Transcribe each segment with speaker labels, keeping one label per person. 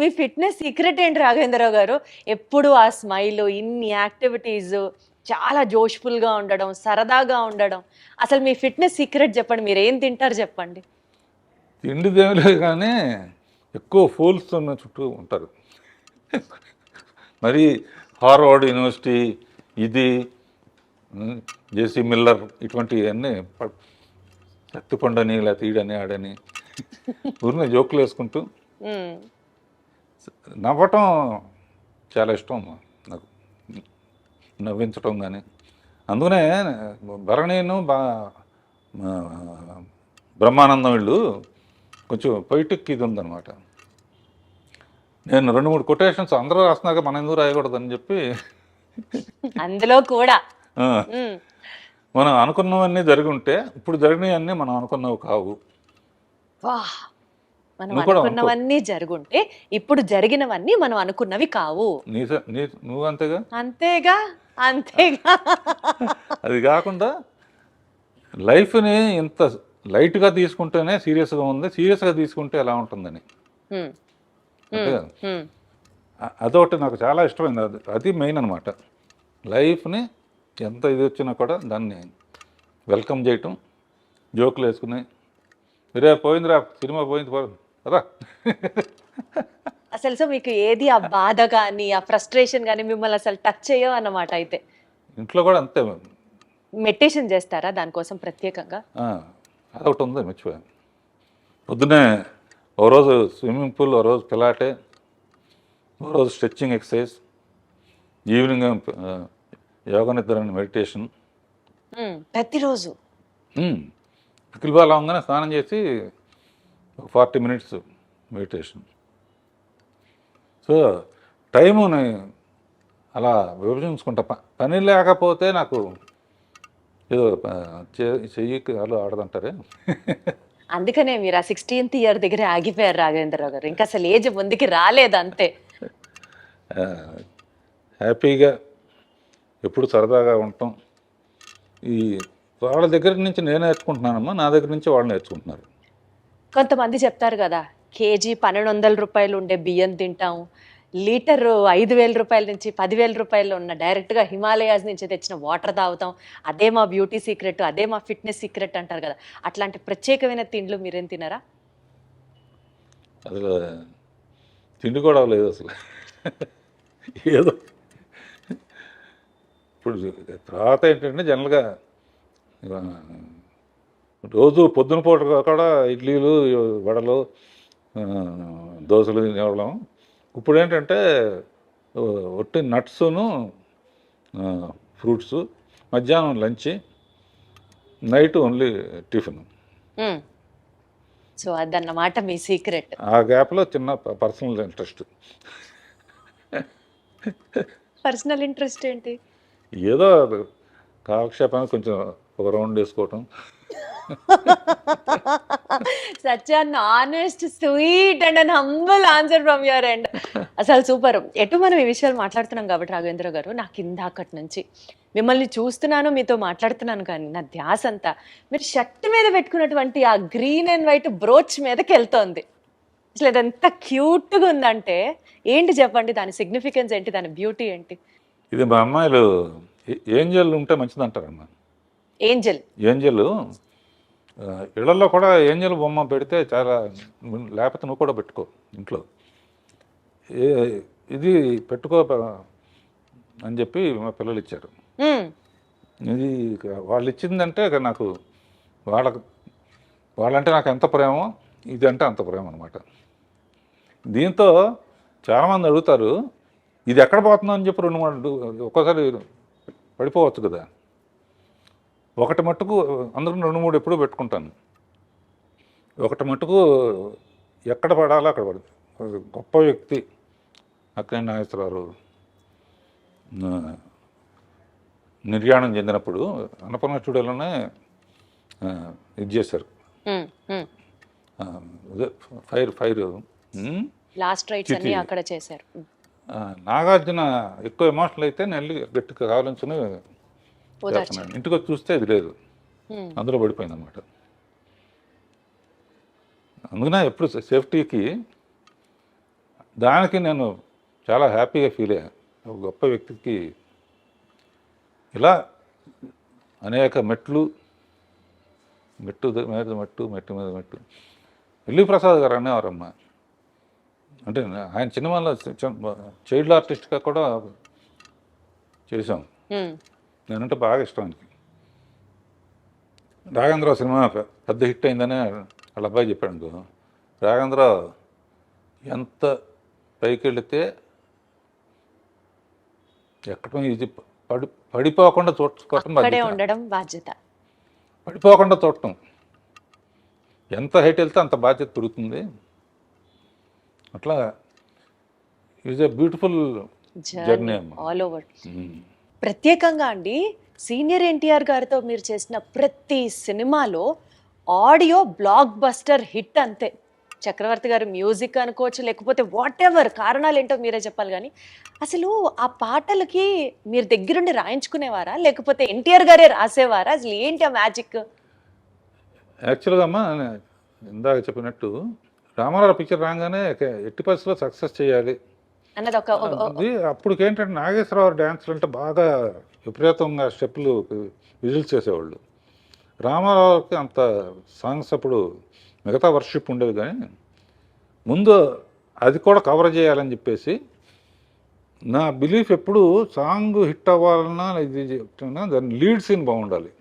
Speaker 1: మీ fitness secret ఏంటి రాఘవేంద్రరావు గారు? ఎప్పుడు ఆ స్మైలు, ఇన్ని యాక్టివిటీసు, చాలా జోష్‌ఫుల్‌గా ఉండడం, సరదాగా ఉండడం. అసలు మీ ఫిట్‌నెస్ సీక్రెట్ చెప్పండి. మీరేం తింటారు చెప్పండి?
Speaker 2: తిండిదేమి లేదు కానీ ఎక్కువ ఫూల్స్ ఉన్న చుట్టూ ఉంటారు. మరి హార్వర్డ్ యూనివర్సిటీ ఇది జేసీ మిల్లర్ ఇటువంటివన్నీ శక్తిపండని లేకపోతే ఈడని ఆడని ఊరినే జోకులు వేసుకుంటూ
Speaker 1: హ్మ్.
Speaker 2: నవ్వటం చాలా ఇష్టం నాకు, నవ్వించటం కానీ. అందుకనే భరణీను బ్రహ్మానందం వీళ్ళు కొంచెం పొయిటిక్ ఇది ఉందన్నమాట. నేను 2-3 కొటేషన్స్ అందరూ రాస్తున్నాక మనం ఎందుకు రాయకూడదని చెప్పి
Speaker 1: అందులో కూడా.
Speaker 2: ఆ,
Speaker 1: హ్మ్.
Speaker 2: మనం అనుకున్నవన్నీ జరిగి ఉంటే ఇప్పుడు జరిగినవన్నీ మనం అనుకున్నవి కావు.
Speaker 1: వాహ్! మనం
Speaker 2: నువ్వు కూడా అనుకో,
Speaker 1: అనుకున్నవన్నీ జరుగుంటే, ఇప్పుడు జరిగినవన్నీ మనం అనుకున్నవి కావు.
Speaker 2: నువ్వు అంతేగా.
Speaker 1: అంతేగా, అంతేగా.
Speaker 2: అది కాకుండా లైఫ్ని ఇంత లైట్గా తీసుకుంటేనే సీరియస్గా ఉంది, సీరియస్గా తీసుకుంటే ఎలా ఉంటుందని.
Speaker 1: హ్మ్.
Speaker 2: అంతే
Speaker 1: హ్మ్.
Speaker 2: కదా.
Speaker 1: హ్మ్.
Speaker 2: అదొకటి నాకు చాలా ఇష్టమైంది. అది మెయిన్ అనమాట. లైఫ్ని ఎంత ఇది వచ్చినా కూడా దాన్ని వెల్కమ్ చేయటం, జోకులు వేసుకుని రే పోయిందిరా సినిమా పోయింది రా.
Speaker 1: అసలు సో మీకు ఏది ఆ బాధ గాని, ఆ ఫ్రస్ట్రేషన్ గాని మిమ్మల్ని అసలు టచ్ చేయవు అన్నమాట అయితే.
Speaker 2: ఇంట్లో కూడా అంతే.
Speaker 1: మెడిటేషన్ చేస్తారా దానికోసం ప్రత్యేకంగా?
Speaker 2: అదొకటి ఉంది మర్చిపోయాను. పొద్దున్నే ఓ రోజు స్విమ్మింగ్ పూల్, ఓ రోజు పిలాటే, ఓ రోజు స్ట్రెచ్చింగ్ ఎక్సర్సైజ్, ఈవినింగ్ యోగ నిద్ర మెడిటేషన్.
Speaker 1: ప్రతిరోజు.
Speaker 2: పికిల్ బాల్ అవగానే స్నానం చేసి ఒక 40 minutes మెడిటేషన్. సో టైముని అలా విభజించుకుంటా. పని లేకపోతే నాకు ఏదో చెయ్యి కాలు ఆడదంటారే.
Speaker 1: అందుకనే మీరు ఆ 16th ఇయర్ దగ్గర ఆగిపోయారు రాఘవేంద్రరావు గారు. ఇంకా అసలు ఏజ్ ముందుకి రాలేదు అంతే.
Speaker 2: హ్యాపీగా ఎప్పుడు సరదాగా ఉండటం. ఈ వాళ్ళ దగ్గర నుంచి నేను నేర్చుకుంటున్నానమ్మా, నా దగ్గర నుంచి వాళ్ళు నేర్చుకుంటున్నారు.
Speaker 1: కొంతమంది చెప్తారు కదా, కేజీ 1200 రూపాయలు ఉండే బియ్యం తింటాం, లీటరు 5000 రూపాయల నుంచి 10,000 రూపాయలు ఉన్న డైరెక్ట్గా హిమాలయాస్ నుంచి తెచ్చిన వాటర్ తాగుతాం, అదే మా బ్యూటీ సీక్రెట్, అదే మా ఫిట్నెస్ సీక్రెట్ అంటారు కదా. అట్లాంటి ప్రత్యేకమైన తిండ్లు మీరేం తినరా?
Speaker 2: అసలు తిండి కూడా లేదు అసలు. ఏదో ఇప్పుడు తర్వాత ఏంటంటే జనరల్గా రోజు పొద్దున పూట కూడా ఇడ్లీలు, వడలు, దోశలు తినేవాళ్ళం. ఇప్పుడు ఏంటంటే ఒట్టి నట్స్ను, ఫ్రూట్స్, మధ్యాహ్నం lunch, night only tiffin.
Speaker 1: So అదన్నమాట మీ సీక్రెట్.
Speaker 2: ఆ గ్యాప్లో చిన్న పర్సనల్ ఇంట్రెస్ట్.
Speaker 1: పర్సనల్ ఇంట్రెస్ట్ ఏంటి?
Speaker 2: ఏదో కాలక్షేపానికి కొంచెం ఒక రౌండ్ వేసుకోవటం.
Speaker 1: Such an honest, sweet and an humble answer from your end. అసలు సూపర్. ఎటు మనం ఈ విషయాలు మాట్లాడుతున్నాం కాబట్టి రాఘవేంద్ర గారు, నాకు ఇందాకటి నుంచి మిమ్మల్ని చూస్తున్నాను, మీతో మాట్లాడుతున్నాను కానీ నా ధ్యాస అంతా మీరు షర్ట్ మీద పెట్టుకున్నటువంటి ఆ గ్రీన్ అండ్ వైట్ బ్రోచ్ మీదకి వెళ్తోంది. అసలు అదంతా క్యూట్గా ఉందంటే ఏంటి చెప్పండి, దాని సిగ్నిఫికెన్స్ ఏంటి, దాని బ్యూటీ ఏంటి?
Speaker 2: ఇది మా అమ్మాయిలు ఏంజల్ ఉంటే మంచిది అంటారమ్మా.
Speaker 1: ఏంజల్.
Speaker 2: ఏంజల్ ఇళ్లలో కూడా ఏంజల్ బొమ్మ పెడితే చాలా, లేకపోతే నువ్వు కూడా పెట్టుకో ఇంట్లో. ఇది పెట్టుకో అని చెప్పి మా పిల్లలు ఇచ్చారు. ఇది వాళ్ళు ఇచ్చిందంటే నాకు వాళ్ళంటే నాకు ఎంత ప్రేమో, ఇది అంటే అంత ప్రేమ అనమాట. దీంతో చాలామంది అడుగుతారు, ఇది ఎక్కడ పోతుందో అని చెప్పి 2-3 ఒక్కోసారి పడిపోవచ్చు కదా. ఒకటి మట్టుకు అందరూ 2-3 ఎప్పుడూ పెట్టుకుంటాను. ఒకటి మట్టుకు ఎక్కడ పడాలో అక్కడ పడుతుంది. గొప్ప వ్యక్తి అక్కినేని నాగేశ్వరరావు నిర్యాణం చెందినప్పుడు అన్నపూర్ణ స్టూడియోలోనే ఇది చేశారు. ఫైర్
Speaker 1: లాస్ట్ రైట్స్ అన్ని అక్కడ చేశారు.
Speaker 2: నాగార్జున ఎక్కువ ఎమోషనల్ అయితే నేను గట్టిగా కావాలని ఇంటికి వచ్చి చూస్తే ఇది లేదు, అందులో పడిపోయింది అనమాట. అందుకనే ఎప్పుడు సేఫ్టీకి దానికి నేను చాలా హ్యాపీగా ఫీల్ అయ్యాను. ఒక గొప్ప వ్యక్తికి ఇలా అనేక మెట్టు మీద మెట్టు మీద మెట్టు. ఎల్వి ప్రసాద్ గారు అనేవారమ్మా, అంటే ఆయన సినిమాలో చైల్డ్ ఆర్టిస్ట్గా కూడా చేశాం. నేనంటే బాగా ఇష్టం ఆయనకి. రాఘవేంద్ర సినిమా పెద్ద హిట్ అయిందని వాళ్ళ అబ్బాయి చెప్పాడు అనుకో, రాఘవేంద్ర ఎంత పైకి వెళితే ఎక్కడం ఇది పడిపోకుండా చూడటం
Speaker 1: అక్కడే ఉండడం బాధ్యత.
Speaker 2: పడిపోకుండా చూడటం, ఎంత హైట్ వెళ్తే అంత బాధ్యత పెరుగుతుంది. అట్లా is a beautiful journey
Speaker 1: all over. ప్రత్యేకంగా అండి సీనియర్ ఎన్టీఆర్ గారితో మీరు చేసిన ప్రతి సినిమాలో ఆడియో బ్లాక్ బస్టర్ హిట్ అంతే. చక్రవర్తి గారు మ్యూజిక్ అనుకోవచ్చు, లేకపోతే వాట్ ఎవర్, కారణాలు ఏంటో మీరే చెప్పాలి. కానీ అసలు ఆ పాటలకి మీరు దగ్గరుండి రాయించుకునేవారా, లేకపోతే ఎన్టీఆర్ గారే రాసేవారా? అసలు ఏంటి ఆ మ్యాజిక్?
Speaker 2: యాక్చువల్గా అమ్మా, ఇందాక చెప్పినట్టు రామారావు పిక్చర్ రాగానే ఎట్టి పరిస్థితుల్లో సక్సెస్ చేయాలి
Speaker 1: అన్నది ఒక
Speaker 2: అప్పుడు ఏంటంటే నాగేశ్వరరావు డ్యాన్స్లు అంటే బాగా విపరీతంగా స్టెప్పులు విజిల్స్ చేసేవాళ్ళు. రామారావుకి అంత సాంగ్స్ అప్పుడు మిగతా వర్షిప్ ఉండేది, కానీ ముందు అది కూడా కవర్ చేయాలని చెప్పేసి నా బిలీఫ్ ఎప్పుడు సాంగ్ హిట్ అవ్వాలన్నా ఇది చెప్తున్నా దాని లీడ్ సీన్ బాగుండాలి.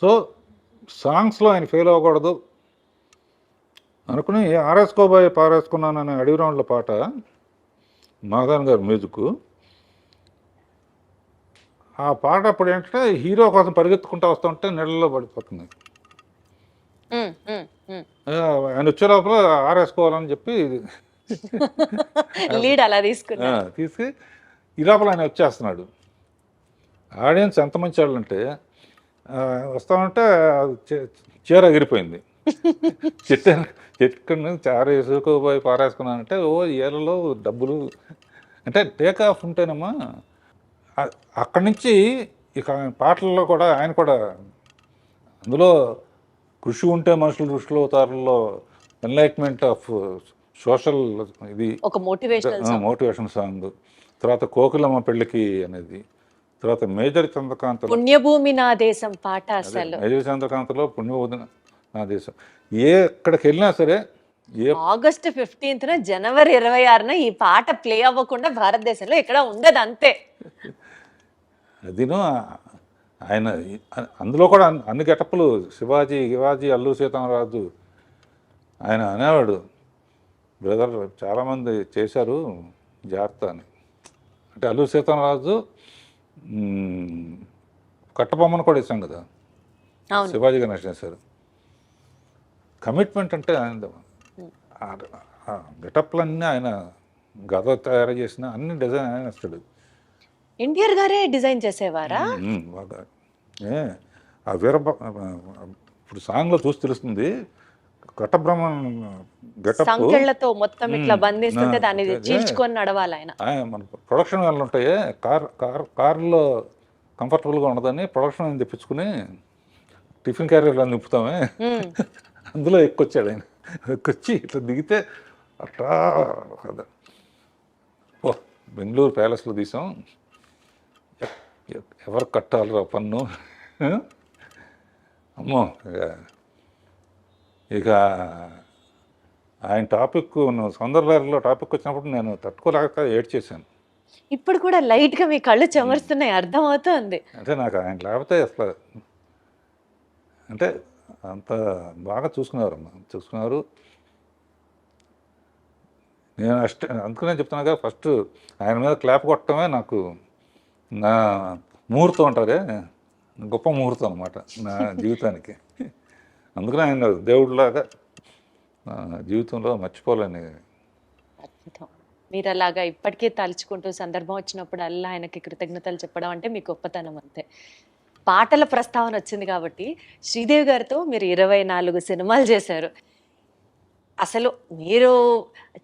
Speaker 2: సో సాంగ్స్లో ఆయన ఫెయిల్ అవ్వకూడదు అనుకుని ఆరేసుకోబోయే పారేసుకున్నాను అనే అడవి రౌండ్ల పాట మాధవన్ గారు మ్యూజిక్. ఆ పాట అప్పుడు ఏంటంటే హీరో కోసం పరిగెత్తుకుంటూ వస్తుంటే నీళ్ళలో పడిపోతుంది. ఆయన వచ్చే లోపల ఆరేసుకోవాలని చెప్పి
Speaker 1: లీడ్ అలా తీసుకు
Speaker 2: ఈ లోపల ఆయన వచ్చేస్తున్నాడు. ఆడియన్స్ ఎంత మంచి వాళ్ళు అంటే వస్తామంటే చీర ఎగిరిపోయింది. చెట్టు నుంచి చార వేసుకోబోయి పారేసుకున్నానంటే ఓ ఏళ్ళలో డబ్బులు అంటే టేక్ ఆఫ్ ఉంటేనమ్మా. అక్కడి నుంచి ఇక పాటల్లో కూడా ఆయన కూడా అందులో కృషి ఉంటే మనుషులు దృష్టిలో అవుతారులో ఎన్లైట్మెంట్ ఆఫ్ సోషల్ ఇది
Speaker 1: ఒక
Speaker 2: మోటివేషన్ సాంగ్. తర్వాత కోకిలమ్మ పెళ్ళికి అనేది, తర్వాత మేజర్ చంద్రకాంత్
Speaker 1: పుణ్యభూమి నా దేశం పాట. అసలు
Speaker 2: మేజర్ చంద్రకాంత్లో పుణ్యభూమి నా దేశం ఎక్కడికి వెళ్ళినా సరే
Speaker 1: ఆగస్టు 15th జనవరి 26న ఈ పాట ప్లే అవ్వకుండా భారతదేశంలో ఎక్కడ ఉండదు అంతే.
Speaker 2: అదిను ఆయన అందులో కూడా అన్ని గెటప్పులు శివాజీ అల్లూరి సీతారామరాజు. ఆయన అనేవాడు, బ్రదర్ చాలామంది చేశారు జాగ్రత్త అని. అంటే అల్లూరి సీతారామరాజు కట్టబొమ్మను కూడా ఇస్తాం కదా, శివాజీ గణేష్ చేశారు. కమిట్మెంట్ అంటే ఆయన గెటప్లన్నీ ఆయన గద తయారు చేసిన అన్ని డిజైన్ ఆయన ఇస్తాడు.
Speaker 1: ఎన్టీఆర్ గారే డిజైన్ చేసేవారా?
Speaker 2: బాగా ఆ ఇప్పుడు సాంగ్లో చూసి తెలుస్తుంది. కట్టబ్రహ్మన్ గెటప్
Speaker 1: సంకెళ్ళతో మొత్తం ఇట్లా బంధిస్తుంటే దాన్ని చీల్చుకొని నడవాలి ఆయన.
Speaker 2: మన ప్రొడక్షన్ వాళ్ళు ఉంటాయి, కారులో కంఫర్టబుల్గా ఉండదని ప్రొడక్షన్ అని తెప్పించుకుని టిఫిన్ క్యారియర్లో నింపుతామే, అందులో ఎక్కొచ్చాడు ఆయన. ఎక్కొచ్చి ఇట్లా దిగితే అట్లా ఓ బెంగళూరు ప్యాలెస్లో తీసాం, ఎవరు కట్టాలిరా పన్ను. అమ్మో ఇక ఆయన టాపిక్ సౌందర్యలో టాపిక్ వచ్చినప్పుడు నేను తట్టుకోలేక ఏడ్చేసాను.
Speaker 1: ఇప్పుడు కూడా లైట్గా మీ కళ్ళు చెమరుస్తున్నాయి, అర్థమవుతుంది.
Speaker 2: అంటే నాకు ఆయన లేకపోతే అసలు అంటే అంత బాగా చూసుకున్నారు. నేను అందుకనే చెప్తున్నా కదా, ఫస్ట్ ఆయన మీద క్లాప్ కొట్టడమే నాకు నా ముహూర్తం అంటారే, గొప్ప ముహూర్తం అనమాట నా జీవితానికి. అందుకనే ఆయన దేవుడిలాగా జీవితంలో మర్చిపోలేని.
Speaker 1: మీరు అలాగా ఇప్పటికే తలుచుకుంటూ సందర్భం వచ్చినప్పుడు అల్లా ఆయనకి కృతజ్ఞతలు చెప్పడం అంటే మీ గొప్పతనం అంతే. పాటల ప్రస్తావన వచ్చింది కాబట్టి శ్రీదేవి గారితో మీరు 24 సినిమాలు చేశారు. అసలు మీరు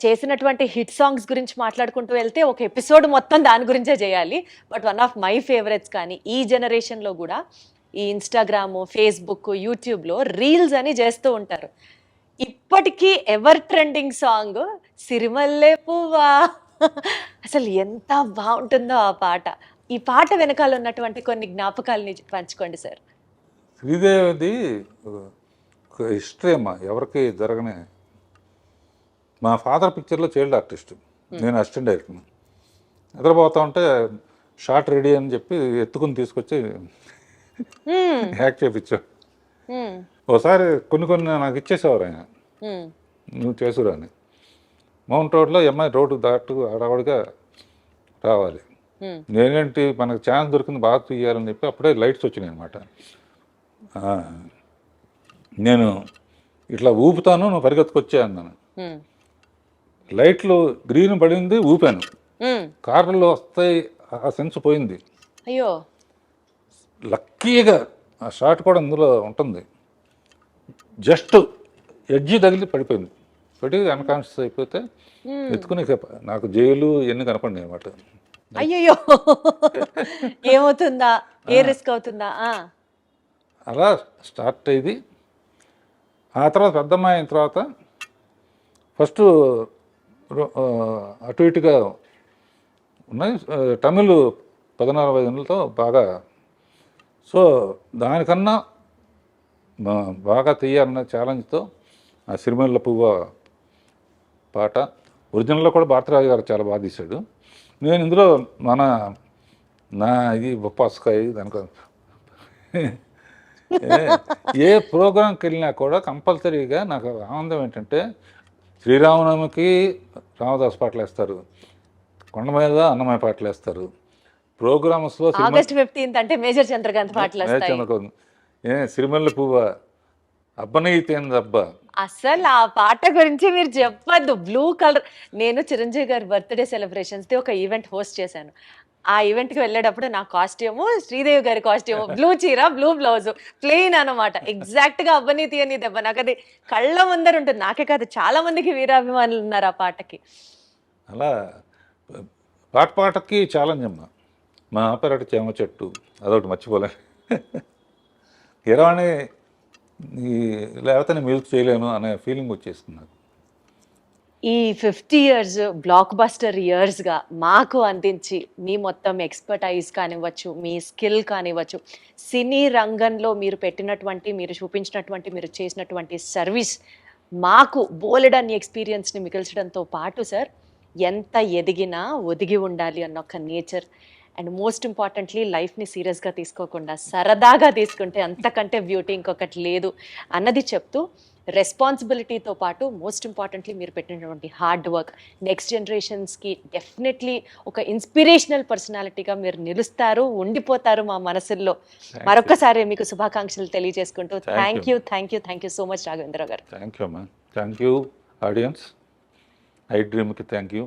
Speaker 1: చేసినటువంటి హిట్ సాంగ్స్ గురించి మాట్లాడుకుంటూ వెళ్తే ఒక ఎపిసోడ్ మొత్తం దాని గురించే చేయాలి. But one of my favourites కానీ ఈ జనరేషన్లో కూడా ఈ ఇన్స్టాగ్రాము, ఫేస్బుక్, యూట్యూబ్లో రీల్స్ అని చేస్తూ ఉంటారు. ఇప్పటికీ ఎవర్ ట్రెండింగ్ సాంగ్ సిరిమల్లె పువ్వా. అసలు ఎంత బాగుంటుందో ఆ పాట. ఈ పాట వెనకాల ఉన్నటువంటి కొన్ని జ్ఞాపకాలని పంచుకోండి సార్.
Speaker 2: శ్రీదేవిది ఒక హిస్టరీ అమ్మా, ఎవరికి జరగని. మా ఫాదర్ పిక్చర్లో చైల్డ్ ఆర్టిస్ట్, నేను అసిస్టెంట్ డైరెక్టర్. నిద్రపోతా ఉంటే షార్ట్ రెడీ అని చెప్పి ఎత్తుకుని తీసుకొచ్చి యాక్ట్ చేయించాడు. ఒకసారి కొన్ని నాకు ఇచ్చేసేవారు ఆయన, నువ్వు చేసురా అని. మౌంట్ రోడ్లో ఎంఐ రోడ్డు దాటు అడవడిగా రావాలి. నేనేంటి మనకు ఛాన్స్ దొరికింది బాగా తీయాలని చెప్పి అప్పుడే లైట్స్ వచ్చినాయి అనమాట. నేను ఇట్లా ఊపుతాను, నువ్వు పరిగెత్తుకొచ్చా అన్నాను. లైట్లు గ్రీన్ పడింది, ఊపాను. కార్లలో వస్తాయి, ఆ సెన్స్ పోయింది.
Speaker 1: అయ్యో,
Speaker 2: లక్కీగా ఆ షాట్ కూడా అందులో ఉంటుంది. జస్ట్ ఎడ్జి తగిలి పడిపోయింది. పడి అన్కాన్షియస్ అయిపోతే ఎత్తుకుని నాకు జైలు ఇవన్నీ కనపడినాయి అనమాట.
Speaker 1: అయ్యో, ఏమవుతుందా, ఏ రిస్క్ అవుతుందా.
Speaker 2: అలా స్టార్ట్ అయ్యింది. ఆ తర్వాత పెద్దమ్మాయి అయిన తర్వాత ఫస్ట్ అటు ఇటుగా ఉన్నాయి. తమిళ్ 14 బాగా. సో దానికన్నా బాగా తీయాలన్న ఛాలెంజ్తో ఆ సిరిమల్లె పువ్వ పాట ఒరిజినల్లో కూడా భారతరాజు గారు చాలా బాగా తీశాడు. నేను ఇందులో నా ఇది బొప్పాస్కాయ దానికో ఏ ప్రోగ్రాంకి వెళ్ళినా కూడా కంపల్సరీగా నాకు ఆనందం ఏంటంటే శ్రీరామనవమికి రామదాస్ పాటలు వేస్తారు, కొండ మీద అన్నమయ్య పాటలు వేస్తారు. ప్రోగ్రామ్స్లో
Speaker 1: ఆగస్ట్ 15 అంటే మేజర్ చంద్రకాంత్ పాటలు వస్తాయి.
Speaker 2: సిరిమల్లె పువ్వ అబ్బనైతేందబ్బా.
Speaker 1: అసలు ఆ పాట గురించి మీరు చెప్పద్దు. బ్లూ కలర్, నేను చిరంజీవి గారి బర్త్డే సెలబ్రేషన్స్ది ఒక ఈవెంట్ హోస్ట్ చేశాను. ఆ ఈవెంట్కి వెళ్ళేటప్పుడు నా కాస్ట్యూము శ్రీదేవి గారి కాస్ట్యూము, బ్లూ చీర, బ్లూ బ్లౌజ్, ప్లెయిన్ అనమాట. ఎగ్జాక్ట్గా అబ్బనీతి అని దెబ్బ నాకు అది కళ్ళ ముందర ఉంటుంది. నాకే కాదు, చాలా మందికి వీరాభిమానులు ఉన్నారు ఆ పాటకి.
Speaker 2: అలా పాటకి ఛాలెంజ్ అమ్మా. మా ఆపరేట చేమ చెట్టు అదొకటి మర్చిపోలే. హీరోని లేకపోతే నేను మ్యూజిక్ చేయలేను అనే ఫీలింగ్ వచ్చేస్తుంది నాకు.
Speaker 1: ఈ 50 years బ్లాక్ బస్టర్ ఇయర్స్గా మాకు అందించి మీ మొత్తం ఎక్స్పర్టైజ్ కానివ్వచ్చు, మీ స్కిల్ కానివ్వచ్చు, సినీ రంగంలో మీరు పెట్టినటువంటి, మీరు చూపించినటువంటి, మీరు చేసినటువంటి సర్వీస్ మాకు బోలెడన్ని ఎక్స్పీరియన్స్ని మిగిల్చడంతో పాటు సార్, ఎంత ఎదిగినా ఒదిగి ఉండాలి అన్న ఒక నేచర్, అండ్ మోస్ట్ ఇంపార్టెంట్లీ లైఫ్ని సీరియస్గా తీసుకోకుండా సరదాగా తీసుకుంటే అంతకంటే బ్యూటీ ఇంకొకటి లేదు అన్నది చెప్తూ, రెస్పాన్సిబిలిటీతో పాటు మోస్ట్ ఇంపార్టెంట్లీ మీరు పెట్టినటువంటి హార్డ్ వర్క్ నెక్స్ట్ జనరేషన్స్కి డెఫినెట్లీ ఒక ఇన్స్పిరేషనల్ పర్సనాలిటీగా మీరు నిలుస్తారు, ఉండిపోతారు మా మనసుల్లో. మరొకసారి మీకు శుభాకాంక్షలు తెలియజేసుకుంటూ thank you so much Raghavendra garu.
Speaker 2: Thank you అమ్మా. Thank you audience. ఐ డ్రీమ్కి థ్యాంక్ యూ.